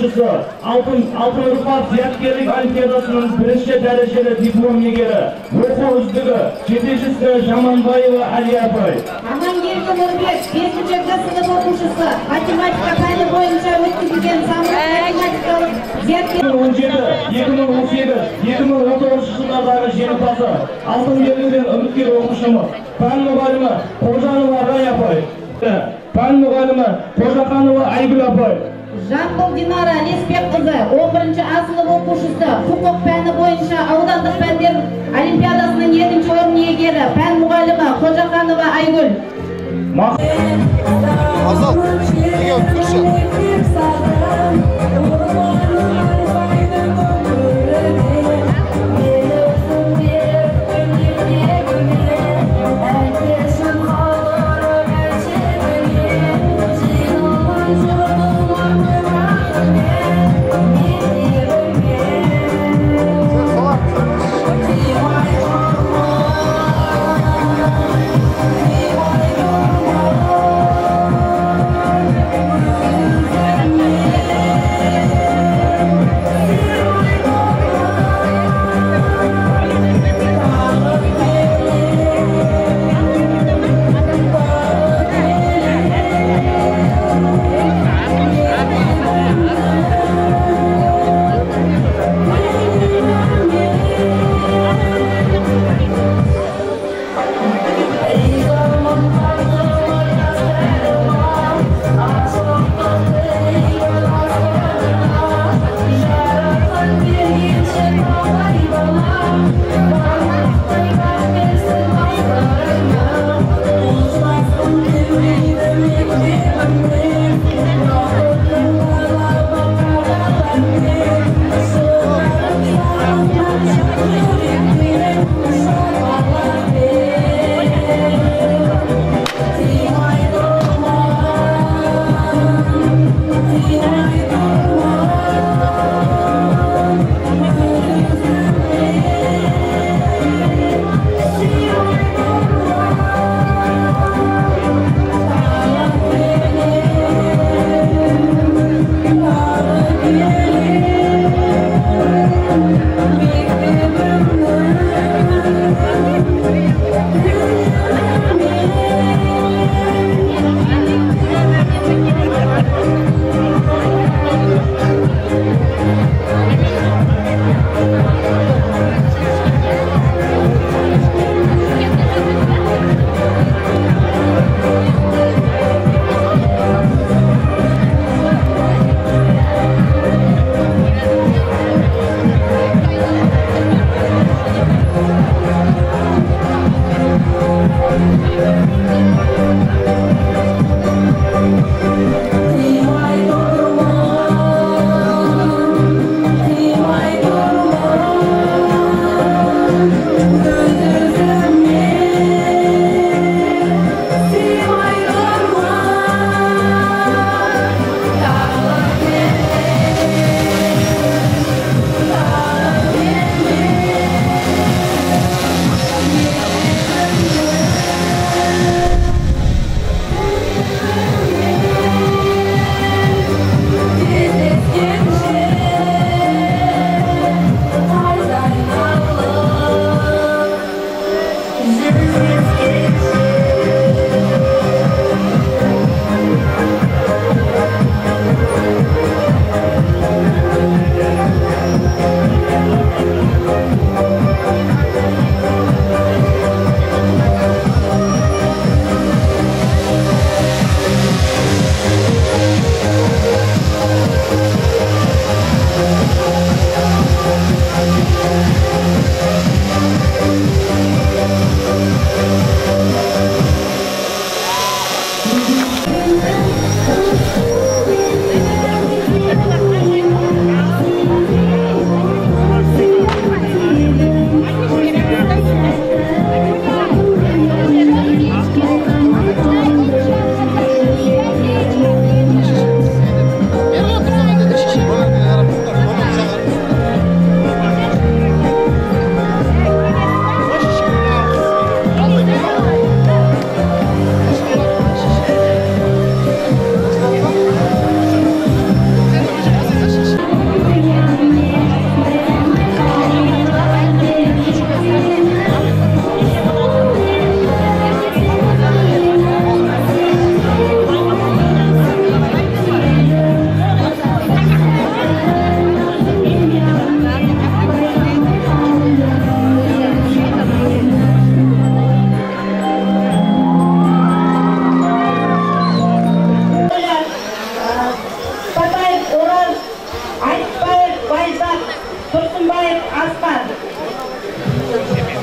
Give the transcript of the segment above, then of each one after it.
o'quvchisi, Oltin Urfa ziyatgarlik olimpiadasining birinchi darajali diplom egari, o'quv uzdigi Chetishista Shamanbayeva Aliyapoy. Amangirga Nurbek 5-sinf o'quvchisi, matematika fani bo'yicha o'tkazilgan matematikalik ziyatgarlik 2017-2019 yillardagi jenipozi, Oltin belgidan umidvor o'quvchimiz, fan muallimi Xo'janova Rayapoy. Fan muallimi Qo'shaqanova Aygul opoy. Jambul Dinora Lesbek qizi 11-A sinf o'quvchisi, huquq fani bo'yicha audandlik fanlar olimpiadasining 7-o'rin egari, fan muallimi Qo'shaqanova Aygul. Azat, nega o'tirsa?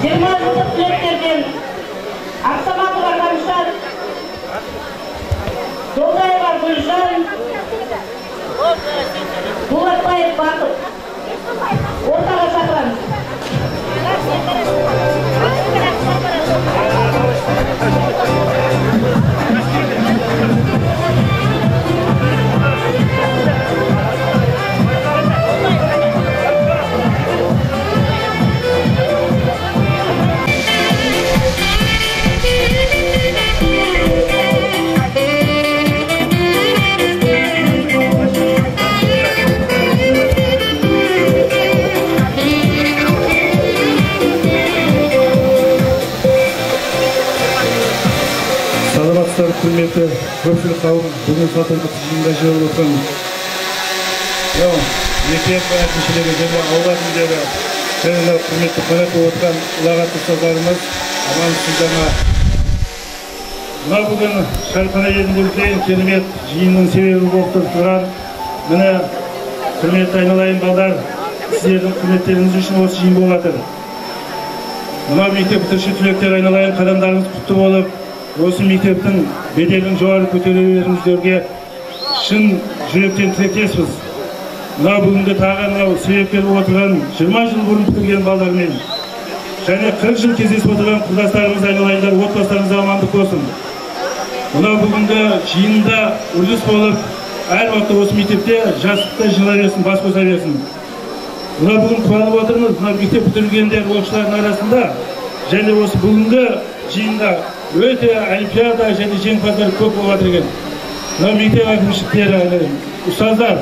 20 жылдық түлектерден Ақсаматова Камшат, Долдаева Гүлжан, Дулатбаев Бақыт. Ортаға шақырамыз. Құрметті көпшілік қауым, бүгін салтанатты жиында жиналып отырған мектеп әкімшілігі және ауыл әкімдері және құрметті қонақ болып отырған ұлағатты ұстаздарымыз, амансыздар ма? Мына бүгін шарқана еліндегі ең керемет жиынның себебі болып тұрған, міне құрметті айналайын балдар, сіздердің құрметтеріңіз үшін осы жиын болып жатыр. Мына мектеп бітіруші түлектер айналайын қадамдарыңыз құтты болып, осы мектептің беделін жоғары көтерулеріңіздерге шын жүректен тілектеспіз. Мына бүгінгі тағы мынау себепкер болып отырған 20 жыл бұрын бітірген балдармен және 40 жыл кездесіп отырған құрдастарымыз айналайындар, отбасыларыңызға амандық болсын. Мына бүгінгі жиында үрдіс болып, әр уақытта осы мектепте жастықта жила берсін, бас қоса берсін. Мына бүгін қуанып отырмыз, мына мектеп бітіргендер оқушылардың арасында және осы бүгінгі жиында өте олимпиада және жеңімпаздар көп болып жатыр екен. Мына мектеп әкімшіліктері, ұстаздар,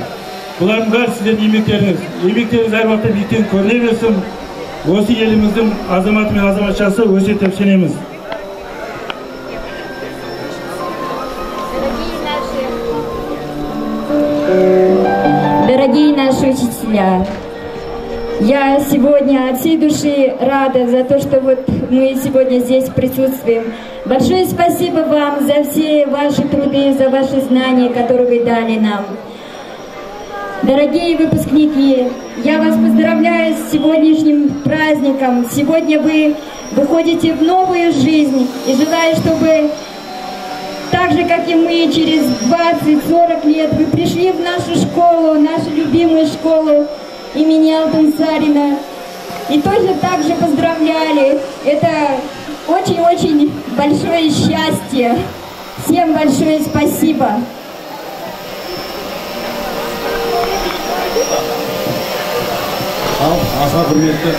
бұлардың бәрі сіздердің еңбектеріңіз әр уақытта биіктен көріне берсін. Осы еліміздің азаматы мен азаматшасы өсиет деп сенеміз. Дорогие наши учителя, я сегодня от всей души рада за то, что вот мы сегодня здесь присутствуем. Большое спасибо вам за все ваши труды, за ваши знания, которые вы дали нам. Дорогие выпускники, я вас поздравляю с сегодняшним праздником. Сегодня вы выходите в новую жизнь и желаю, чтобы так же, как и мы, через 20-40 лет вы пришли в нашу школу, нашу любимую школу имени Алтынсарина. И тоже так же поздравляли. Это очень-очень большое счастье. Всем большое спасибо. Аса құрметті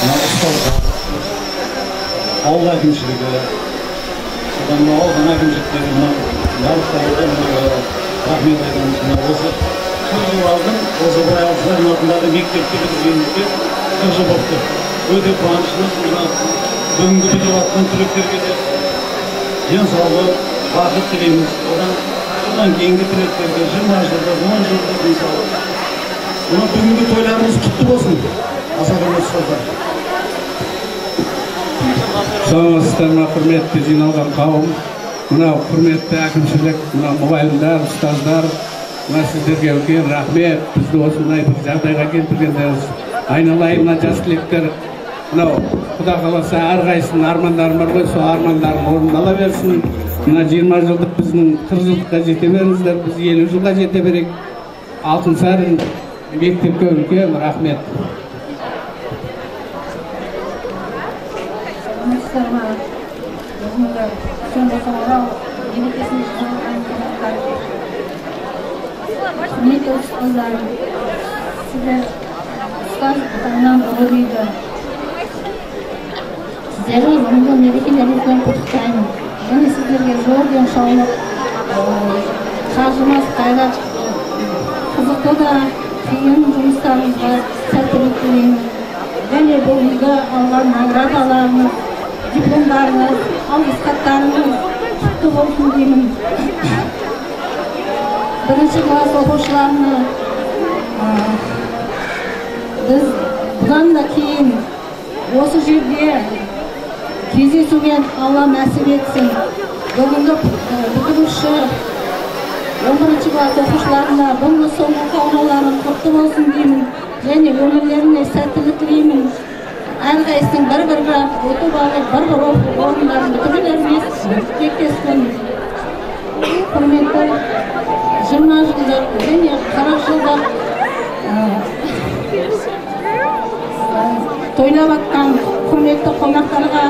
ұстаздар, ауыл әкімшілігі, аудан әкімшіліктері, рахмет айтамыз. Осы 40 жыл алдым, осы бір Алтынсарин атындағы мектепті бітіргенімізге 40 жыл болыпты. Өте қуаныштымыз. Бүгінгі бітіріп жатқан түлектерге де денсаулық, бақыт тілейміз. Одан кейінгі түлектерге 20 жылдық, 10 жылдық мысалы. Мына бүгінгі тойларымыз құтты болсын. Аса құрметті ұстаздар. Саламатсыздар ма, құрметті жиналған қауым, мынау құрметті әкімшілік, мына мұғалімдер, ұстаздар, мына сіздерге үлкен рахмет. Бізді осындай бір жағдайға келтіргендеріңіз. Айналайын мына жас түлектер, мынау Құда қаласа әрқайсының армандарым бар ғой, сол армандарым орындала берсін. Мына 20 жылдық біздің 40 жылдыққа жете беріңіздер, біз 50 жылға жете берейік. Алтынсарин мектепке үлкен рахмет. Құрметті ұстаздар, сіздер ұстаздарынан ұлы сіздерді бүгінгі мерекелеріңізбен құттықтаймын. Және сіздерге зор денсаулық, қажымас қайрат, қызықты да қиын жұмыстарыңызға сәттілік тілеймін. Және бұл үйде алған наградаларыңыз, дипломдарыңыз, алғыс хаттарыңыз құтты болсын деймін. Бірінші класс оқушыларына біз бұдан да кейін осы жерде кездесуге Алла нәсіп етсін. Бүгінгі бітіруші 11 класс оқушыларына бүгінгі соңғы қаулаларын құтты болсын деймін. Және өмірлеріне сәттілік тілеймін. әрқайсының бір-бірі өтіп алып, бір-бір орындарын бітірулеріңіз тілектеспін. Құрметті 20 жылдық және 40 жылдық тойлап атқан құрметті қонақтарға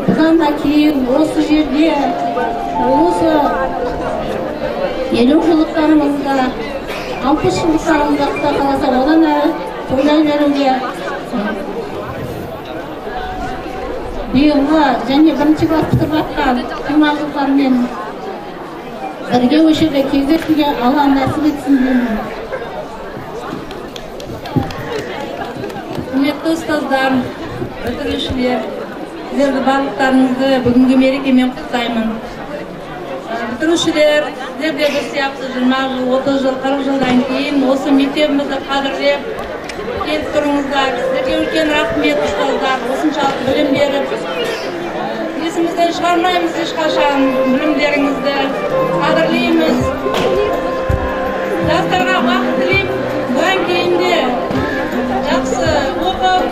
бұдан да кейін осы жерде осы 50 жылдықтарымызда 60 жылдықтарымызда қаласа одан әрі тойлай беруге биылғы және бірінші класс бітіріп жатқан 20 жылдармен бірге өшірде кездесуге Алла нәсіп етсін деймін. Құрметті ұстаздар, бітірушілер, сіздерді барлықтарыңызды бүгінгі мерекемен құттықтаймын. Бітірушілер, сіздер де бір сияқты 20 жыл, 30 жыл, 40 жылдан кейін осы мектебімізді қадірлеп келіп тұрыңыздар. Сіздерге үлкен рахмет ұстаздар, осыншалық білім беріп, есімізден шығармаймыз ешқашан білімдеріңізді, қадірлейміз. Жастарға бақыт тілеймін, бұдан кейін де жақсы оқып,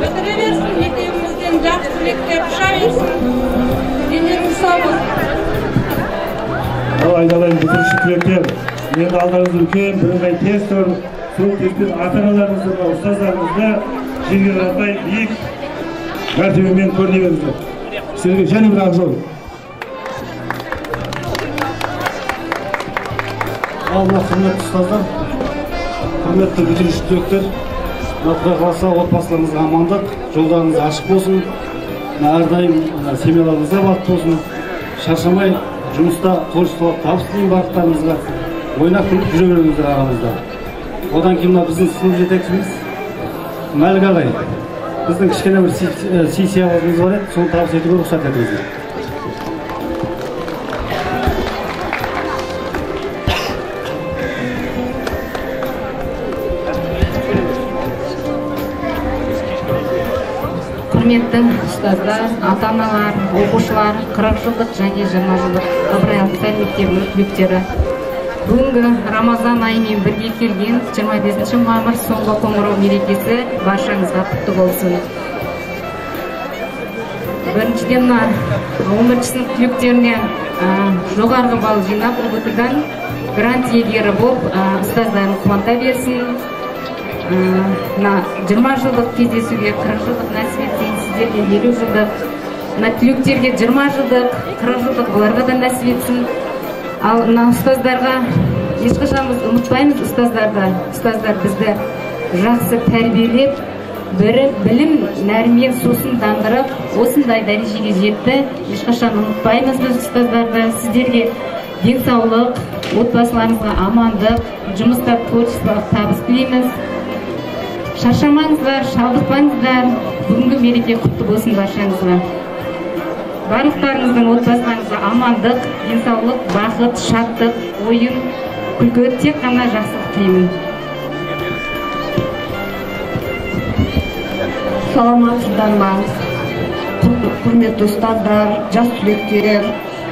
бітіре берсін, мектебімізден жақсы түлектер ұша берсін. Денеріңіз сау болсын. Айналайын бітіруші түлектер, енді алдарыңыз үлкен бірыңғай тест бар. Сол тестпен ата-аналарыңызды, ұстаздарыңызды жерге қаратпай биік мәртебемен көріне беріңіздер. Сіздерге және бір ақ жол. Алла құрметті ұстаздар, құрметті бітіруші түлектер, Құдай қаласа отбасыларыңызға амандық, жолдарыңыз ашық болсын, әрдайым семьяларыңызға бақыт болсын, шаршамай жұмыста творчестволық табыс тілеймін барлықтарыңызға, ойнап күліп жүре беріңіздер ағамыздар. Одан кейін біздің сынып жетекшіміз Мәлік ағай, біздің кішкене бір сый-сияпатымыз бар еді, соны табыс етуге рұқсат етіңіздер. Құрметті ұстаздар, ата-аналар, оқушылар, 40 жылдық және 20 жылдық Ыбырай Алтынсарин мектебінің түлектері. Бүгінгі Рамазан айымен бірге келген 25 мамыр соңғы қоңырау мерекесі баршаңызға құтты болсын. Біріншіден 11 сынып түлектеріне жоғарғы балл жинап, ұбт-дан грант иегері болып, ұстаздарын қуанта берсін. 20 жылдық кездесуге 40 жылдық нәсіп етсін, сіздерге 50 жылдық, түлектерге 20 жылдық, 40 жылдық бұларға да нәсіп етсін. Ал ұстаздарға ешқашан ұмытпаймыз ұстаздарды. Ұстаздар бізді жақсы тәрбиелеп, білім нәрімен сусын дандырып, осындай дәрежеге жетті. Ешқашан ұмытпаймыз біз ұстаздарды. Сіздерге денсаулық, отбасыларыңызға амандық, жұмыста творчестволық табыс тілейміз. Шаршамаңыздар, шалдықпаңыздар. Бүгінгі мереке құтты болсын баршаңызға. Барлықтарыңыздың отбасыларыңызға амандық, денсаулық, бақыт, шаттық, ойын, күлкі, тек қана жақсылық тілеймін. Саламатсыздар ма? Құрметті ұстаздар, жас түлектер,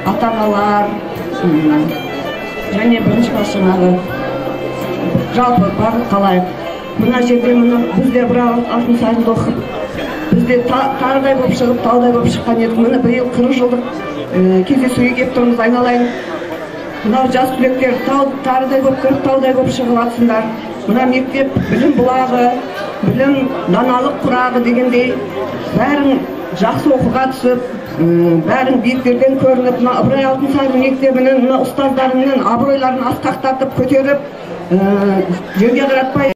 ата-аналар және бірінші класс жаңағы жалпы барлық қалайық. Мына жерде біздер бір Алтынсаринді оқып, бізде тарыдай болып шығып, таудай болып шыққан едік. Міне биыл 40 жылдық кездесуге келіп тұрмыз, айналайын. Мынау жас түлектер тарыдай болып кіріп, таудай болып шығып атсындар. Мына мектеп білім бұлағы, білім даналық құрағы дегендей, бәрің жақсы оқуға түсіп, бәрің биіктерден көрініп, мына Ыбырай Алтынсарин мектебінің ұстаздарының абыройларын асқақтатып көтеріп, жерге қаратпай